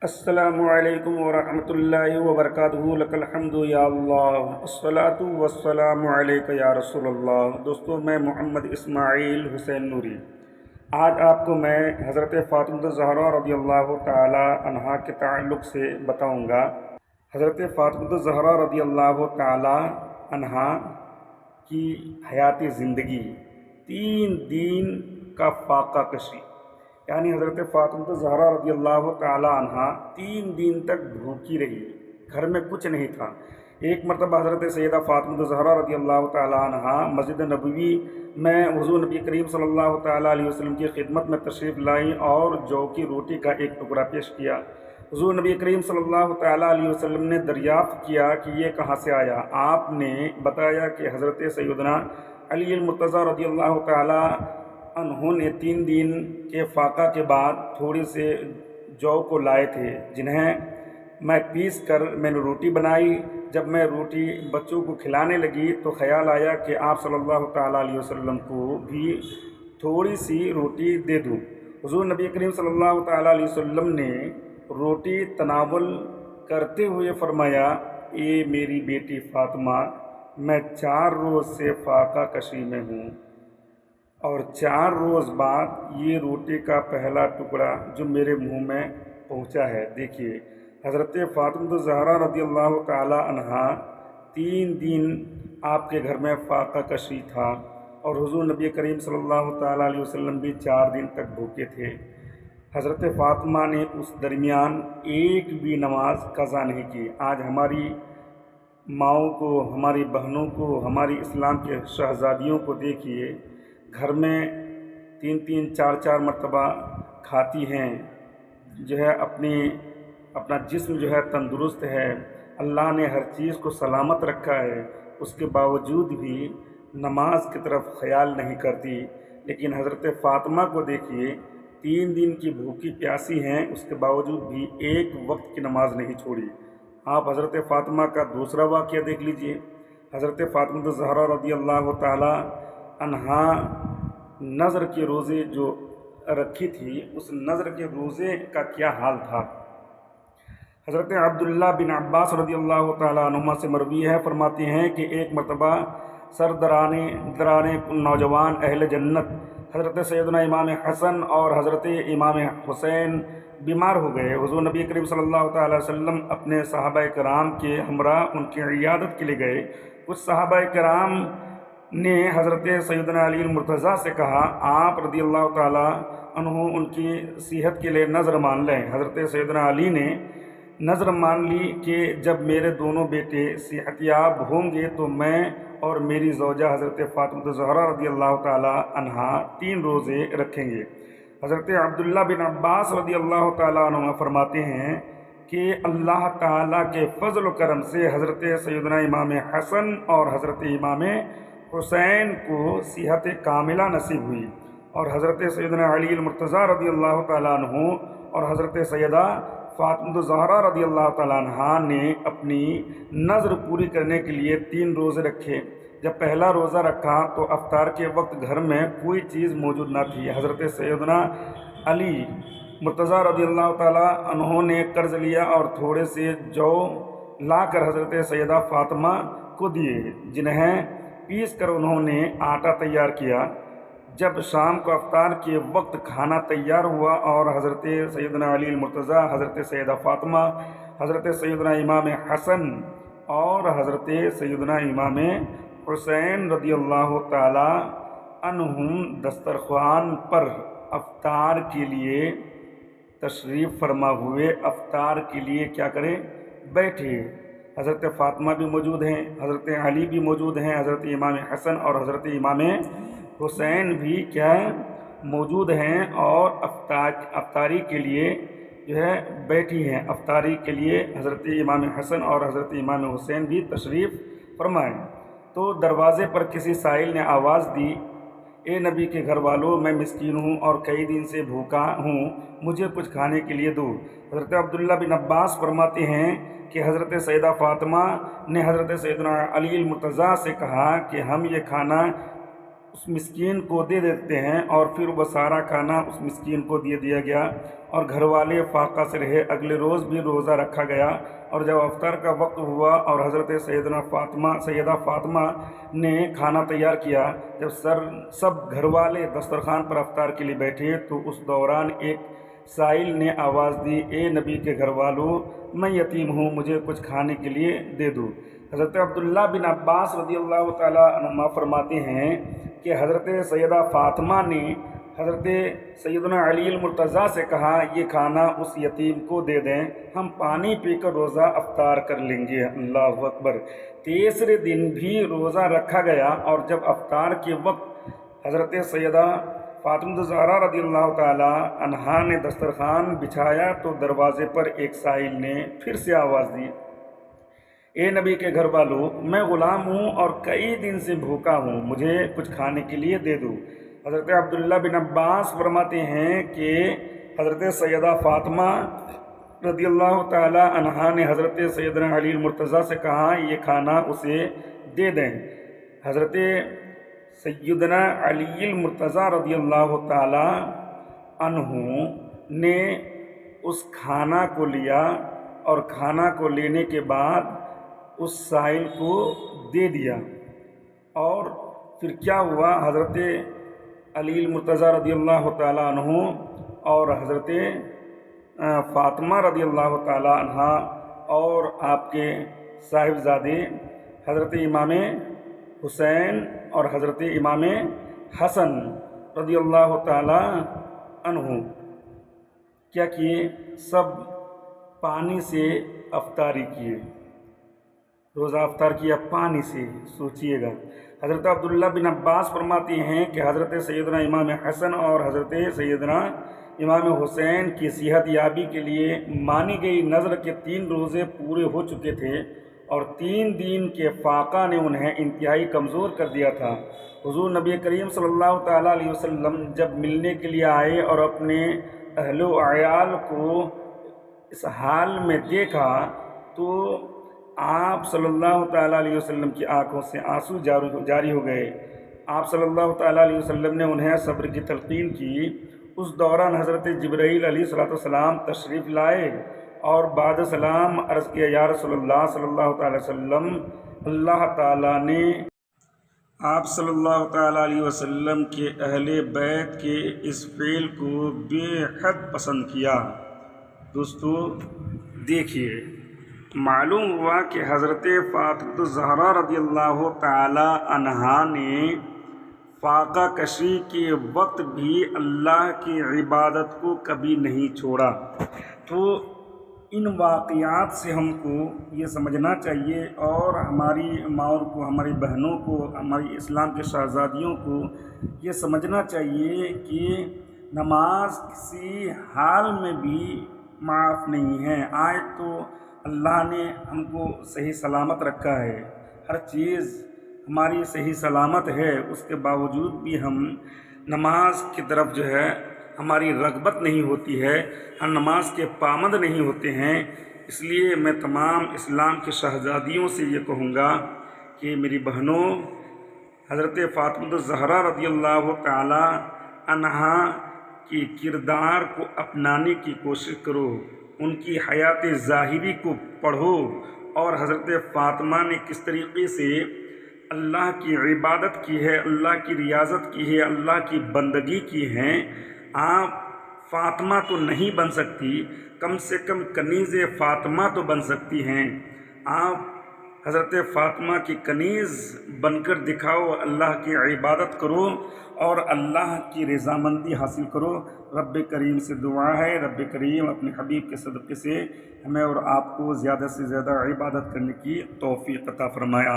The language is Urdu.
السلام علیکم ورحمۃ اللہ وبرکاتہ لک الحمد یا اللہ الصلاۃ والسلام علیک یا رسول اللہ۔ دوستو، میں محمد اسماعیل حسین نوری آج آپ کو میں حضرت فاطمہ الزہرا رضی اللہ تعالی عنہا کے تعلق سے بتاؤں گا۔ حضرت فاطمہ الزہرا رضی اللہ تعالی عنہا کی حیاتی زندگی 3 دن کا فاقہ کشی، یعنی حضرت فاطمہ الزہرا رضی اللہ تعالی عنہا 3 دن تک بھوکی رہی، گھر میں کچھ نہیں تھا۔ ایک مرتبہ حضرت سیدہ فاطمہ الزہرا رضی اللہ تعالی عنہا مسجد نبوی میں حضور نبی کریم صلی اللہ تعالی علیہ وسلم کی خدمت میں تشریف لائیں اور جو کی روٹی کا ایک ٹکڑا پیش کیا۔ حضور نبی کریم صلی اللہ تعالی علیہ وسلم نے دریافت کیا کہ یہ کہاں سے آیا۔ آپ نے بتایا کہ حضرت سیدنا علی المرتضیٰ رضی اللہ تعالی انہوں نے 3 دن کے فاقہ کے بعد تھوڑے سے جو کو لائے تھے، جنہیں میں پیس کر میں نے روٹی بنائی۔ جب میں روٹی بچوں کو کھلانے لگی تو خیال آیا کہ آپ صلی اللہ تعالیٰ علیہ وسلم کو بھی تھوڑی سی روٹی دے دوں۔ حضور نبی کریم صلی اللہ تعالیٰ علیہ وسلم نے روٹی تناول کرتے ہوئے فرمایا، اے میری بیٹی فاطمہ، میں 4 روز سے فاقہ کشی میں ہوں، اور 4 روز بعد یہ روٹی کا پہلا ٹکڑا جو میرے منہ میں پہنچا ہے۔ دیکھیے، حضرت فاطمہ الزہرا رضی اللہ تعالی عنہا 3 دن آپ کے گھر میں فاقہ کشی تھا، اور حضور نبی کریم صلی اللہ تعالی علیہ وسلم بھی 4 دن تک بھوکے تھے۔ حضرت فاطمہ نے اس درمیان ایک بھی نماز قضا نہیں کی۔ آج ہماری ماؤں کو، ہماری بہنوں کو، ہماری اسلام کے شہزادیوں کو دیکھیے، گھر میں 3 4 مرتبہ کھاتی ہیں، جو ہے اپنا جسم جو ہے تندرست ہے، اللہ نے ہر چیز کو سلامت رکھا ہے، اس کے باوجود بھی نماز کی طرف خیال نہیں کرتی۔ لیکن حضرت فاطمہ کو دیکھیے، 3 دن کی بھوکی پیاسی ہیں، اس کے باوجود بھی ایک وقت کی نماز نہیں چھوڑی۔ آپ حضرت فاطمہ کا دوسرا واقعہ دیکھ لیجئے۔ حضرت فاطمہ الزہرا رضی اللہ تعالی عنہا نذر کے روزے جو رکھی تھی، اس نذر کے روزے کا کیا حال تھا۔ حضرت عبداللہ بن عباس رضی اللہ تعالیٰ عنہما سے مروی ہے، فرماتے ہیں کہ ایک مرتبہ سردران نوجوان اہل جنت حضرت سیدنا امام حسن اور حضرت امام حسین بیمار ہو گئے۔ حضور نبی کریم صلی اللہ تعالی وسلم اپنے صحابہ کرام کے ہمراہ ان کی عیادت کے لیے گئے۔ کچھ صحابہ کرام نے حضرت سیدنا علی المرتضیٰ سے کہا، آپ رضی اللہ تعالیٰ عنہ ان کی صحت کے لیے نذر مان لیں۔ حضرت سیدنا علی نے نذر مان لی کہ جب میرے دونوں بیٹے صحت یاب ہوں گے تو میں اور میری زوجہ حضرت فاطمہ الزہرا رضی اللہ تعالیٰ عنہا 3 روزے رکھیں گے۔ حضرت عبداللہ بن عباس رضی اللہ تعالیٰ عنہ فرماتے ہیں کہ اللہ تعالیٰ کے فضل و کرم سے حضرت سیدنا امام حسن اور حضرت امام حسین کو صحت کاملہ نصیب ہوئی، اور حضرت سیدنا علی المرتضیٰ رضی اللہ تعالیٰ عنہ اور حضرت سیدہ فاطمہ الزہرا رضی اللہ تعالیٰ عنہ نے اپنی نذر پوری کرنے کے لیے 3 روزے رکھے۔ جب پہلا روزہ رکھا تو افطار کے وقت گھر میں کوئی چیز موجود نہ تھی۔ حضرت سیدنا علی مرتضیٰ رضی اللہ تعالیٰ عنہ نے قرض لیا اور تھوڑے سے جو لا کر حضرت سیدہ فاطمہ کو دیے، جنہیں پیس کر انہوں نے آٹا تیار کیا۔ جب شام کو افطار کے وقت کھانا تیار ہوا اور حضرت سیدنا علی المرتضیٰ، حضرت سیدہ فاطمہ، حضرت سیدنا امام حسن اور حضرت سیدنا امام حسین رضی اللہ تعالی عنہم دسترخوان پر افطار کے لیے تشریف فرما ہوئے، افطار کے لیے کیا کریں، بیٹھے۔ حضرت فاطمہ بھی موجود ہیں، حضرت علی بھی موجود ہیں، حضرت امام حسن اور حضرت امام حسین بھی کیا موجود ہیں، اور افطاری کے لیے جو ہے بیٹھی ہیں۔ افطاری کے لیے حضرت امام حسن اور حضرت امام حسین بھی تشریف فرمائیں۔ تو دروازے پر کسی سائل نے آواز دی، اے نبی کے گھر والوں، میں مسکین ہوں اور کئی دن سے بھوکا ہوں، مجھے کچھ کھانے کے لیے دو۔ حضرت عبداللہ بن عباس فرماتے ہیں کہ حضرت سیدہ فاطمہ نے حضرت سیدنا علی المرتضیٰ سے کہا کہ ہم یہ کھانا اس مسکین کو دے دیتے ہیں اور پھر وہ سارا کھانا اس مسکین کو دیا گیا اور گھر والے فاقہ سے رہے۔ اگلے روز بھی روزہ رکھا گیا اور جب افطار کا وقت ہوا اور حضرت سیدہ فاطمہ نے کھانا تیار کیا، جب سب گھر والے دسترخوان پر افطار کے لیے بیٹھے تو اس دوران ایک سائل نے آواز دی، اے نبی کے گھر والوں، میں یتیم ہوں، مجھے کچھ کھانے کے لیے دے دو۔ حضرت عبداللہ بن عباس رضی اللہ تعالیٰ عنہما فرماتے ہیں کہ حضرت سیدہ فاطمہ نے حضرت سیدنا علی المرتضیٰ سے کہا، یہ کھانا اس یتیم کو دے دیں، ہم پانی پی کر روزہ افطار کر لیں گے۔ اللہ اکبر۔ تیسرے دن بھی روزہ رکھا گیا اور جب افطار کے وقت حضرت سیدہ فاطمہ الزہرا رضی اللہ تعالیٰ عنہا نے دسترخوان بچھایا تو دروازے پر ایک سائل نے پھر سے آواز دی، اے نبی کے گھر والوں، میں غلام ہوں اور کئی دن سے بھوکا ہوں، مجھے کچھ کھانے کے لیے دے دو۔ حضرت عبداللہ بن عباس فرماتے ہیں کہ حضرت سیدہ فاطمہ رضی اللہ تعالیٰ عنہا نے حضرت سیدنا علی المرتضیٰ سے کہا، یہ کھانا اسے دے دیں۔ حضرت سیدنا علی المرتضیٰ رضی اللہ تعالیٰ عنہ نے اس کھانا کو لیا اور کھانا کو لینے کے بعد اس سائل کو دے دیا۔ اور پھر کیا ہوا، حضرت علی المرتضیٰ رضی اللہ تعالیٰ عنہ اور حضرت فاطمہ رضی اللہ تعالیٰ عنہ اور آپ کے صاحبزادے حضرت امام حسین اور حضرت امام حسن رضی اللہ تعالیٰ عنہ کیا کیے، سب پانی سے افطاری کیے، روزہ افطار کیا پانی سے۔ سوچئے گا، حضرت عبداللہ بن عباس فرماتے ہیں کہ حضرت سیدنا امام حسن اور حضرت سیدنا امام حسین کی صحت یابی کے لیے مانی گئی نذر کے 3 روزے پورے ہو چکے تھے اور 3 دن کے فاقہ نے انہیں انتہائی کمزور کر دیا تھا۔ حضور نبی کریم صلی اللہ تعالیٰ علیہ وسلم جب ملنے کے لیے آئے اور اپنے اہل و عیال کو اس حال میں دیکھا تو آپ صلی اللہ تعالیٰ علیہ وسلم کی آنکھوں سے آنسو جاری ہو گئے۔ آپ صلی اللہ تعالیٰ علیہ وسلم نے انہیں صبر کی تلقین کی۔ اس دوران حضرت جبرائیل علیہ السلام تشریف لائے اور بعد سلام عرض کیا، یا رسول اللہ صلی اللہ تعالیٰ علیہ وسلم، اللہ تعالیٰ نے آپ صلی اللہ تعالیٰ علیہ وسلم کے اہل بیت کے اس فعل کو بے حد پسند کیا۔ دوستو دیکھیے، معلوم ہوا کہ حضرت فاطمہ الزہرا رضی اللہ تعالی عنہا نے فاقہ کشی کے وقت بھی اللہ کی عبادت کو کبھی نہیں چھوڑا۔ تو ان واقعات سے ہم کو یہ سمجھنا چاہیے اور ہماری ماؤں کو، ہماری بہنوں کو، ہماری اسلام کے شہزادیوں کو یہ سمجھنا چاہیے کہ نماز کسی حال میں بھی معاف نہیں ہے۔ آج تو اللہ نے ہم کو صحیح سلامت رکھا ہے، ہر چیز ہماری صحیح سلامت ہے، اس کے باوجود بھی ہم نماز کی طرف جو ہے ہماری رغبت نہیں ہوتی ہے، ہم نماز کے پابند نہیں ہوتے ہیں۔ اس لیے میں تمام اسلام کے شہزادیوں سے یہ کہوں گا کہ میری بہنوں، حضرت فاطمہ الزہرا رضی اللہ تعالی عنہا کی کردار کو اپنانے کی کوشش کرو، ان کی حیات ظاہری کو پڑھو اور حضرت فاطمہ نے کس طریقے سے اللہ کی عبادت کی ہے، اللہ کی ریاضت کی ہے، اللہ کی بندگی کی ہے۔ آپ فاطمہ تو نہیں بن سکتی، کم سے کم کنیز فاطمہ تو بن سکتی ہیں۔ آپ حضرت فاطمہ کی کنیز بن کر دکھاؤ، اللہ کی عبادت کرو اور اللہ کی رضامندی حاصل کرو۔ رب کریم سے دعا ہے، رب کریم اپنے حبیب کے صدقے سے ہمیں اور آپ کو زیادہ سے زیادہ عبادت کرنے کی توفیق عطا فرمائے۔